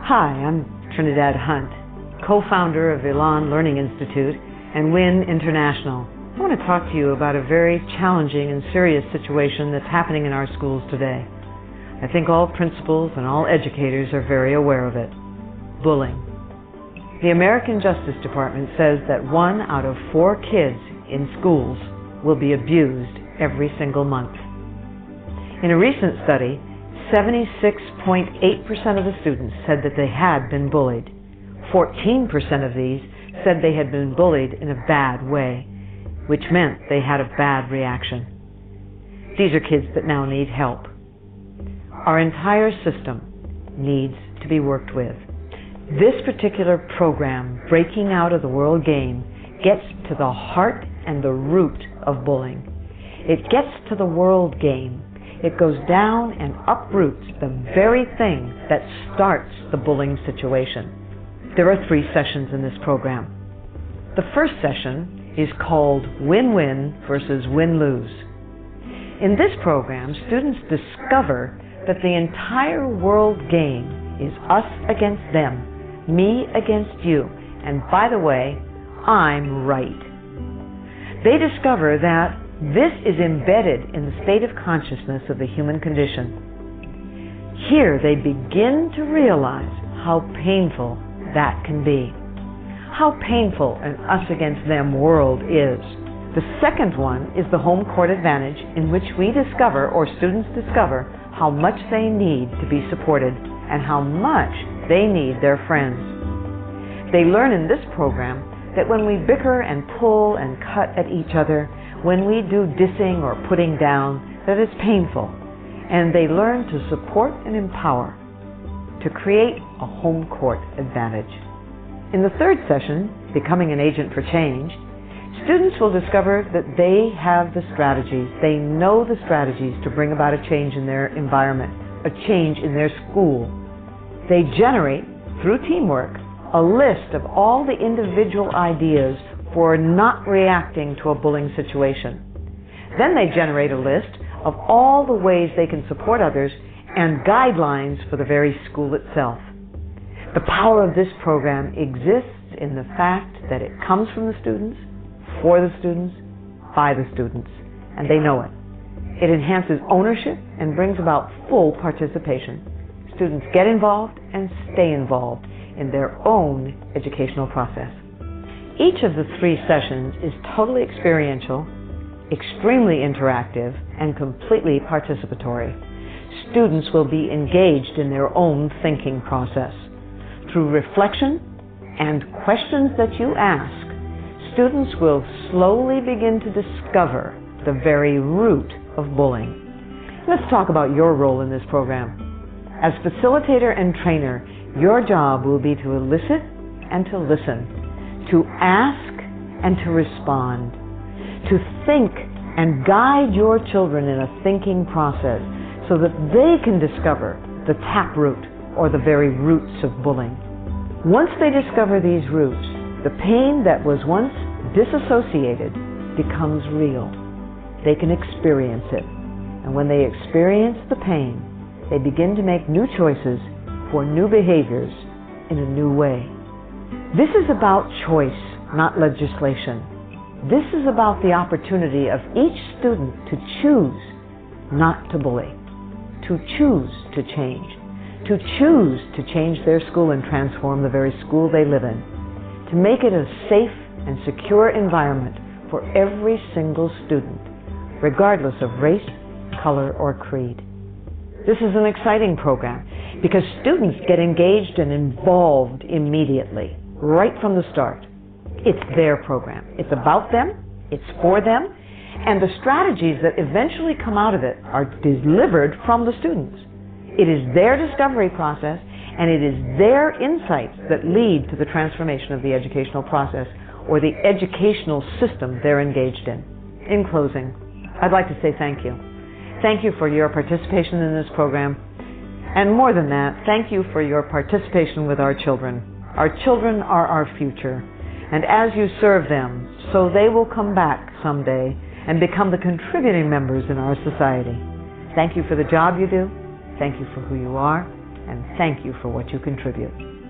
Hi, I'm Trinidad Hunt, co-founder of Intl Learning Institute and WIN International. I want to talk to you about a very challenging and serious situation that's happening in our schools today. I think all principals and all educators are very aware of it. Bullying. The American Justice Department says that 1 out of 4 kids in schools will be abused every single month. In a recent study, 76.8% of the students said that they had been bullied. 14% of these said they had been bullied in a bad way, which meant they had a bad reaction. These are kids that now need help. Our entire system needs to be worked with. This particular program, Breaking Out of the World Game, gets to the heart and the root of bullying. It gets to the world game. It goes down and uproots the very thing that starts the bullying situation. There are 3 sessions in this program. The first session is called Win-Win versus Win-Lose. In this program, students discover that the entire world game is us against them, me against you, and by the way, I'm right. They discover that this is embedded in the state of consciousness of the human condition. Here they begin to realize how painful that can be. How painful an us against them world is. The second one is the home court advantage, in which we discover, or students discover, how much they need to be supported and how much they need their friends. They learn in this program that when we bicker and pull and cut at each other, when we do dissing or putting down, that it's painful, and they learn to support and empower, to create a home court advantage. In the third session, Becoming an Agent for Change, students will discover that they have the strategies, they know the strategies to bring about a change in their environment, a change in their school. They generate, through teamwork, a list of all the individual ideas for not reacting to a bullying situation. Then they generate a list of all the ways they can support others and guidelines for the very school itself. The power of this program exists in the fact that it comes from the students, for the students, by the students, and they know it. It enhances ownership and brings about full participation. Students get involved and stay involved in their own educational process. Each of the 3 sessions is totally experiential, extremely interactive, and completely participatory. Students will be engaged in their own thinking process. Through reflection and questions that you ask, students will slowly begin to discover the very root of bullying. Let's talk about your role in this program. As facilitator and trainer, your job will be to elicit and to listen, to ask and to respond, to think and guide your children in a thinking process so that they can discover the taproot or the very roots of bullying. Once they discover these roots, the pain that was once disassociated becomes real. They can experience it. And when they experience the pain, they begin to make new choices for new behaviors in a new way. This is about choice, not legislation. This is about the opportunity of each student to choose not to bully, to choose to change their school and transform the very school they live in, to make it a safe and secure environment for every single student, regardless of race, color, or creed. This is an exciting program because students get engaged and involved immediately, right from the start. It's their program. It's about them, it's for them, and the strategies that eventually come out of it are delivered from the students. It is their discovery process, and it is their insights that lead to the transformation of the educational process or the educational system they're engaged in. In closing, I'd like to say thank you. Thank you for your participation in this program. And more than that, thank you for your participation with our children. Our children are our future. And as you serve them, so they will come back someday and become the contributing members in our society. Thank you for the job you do. Thank you for who you are. and thank you for what you contribute.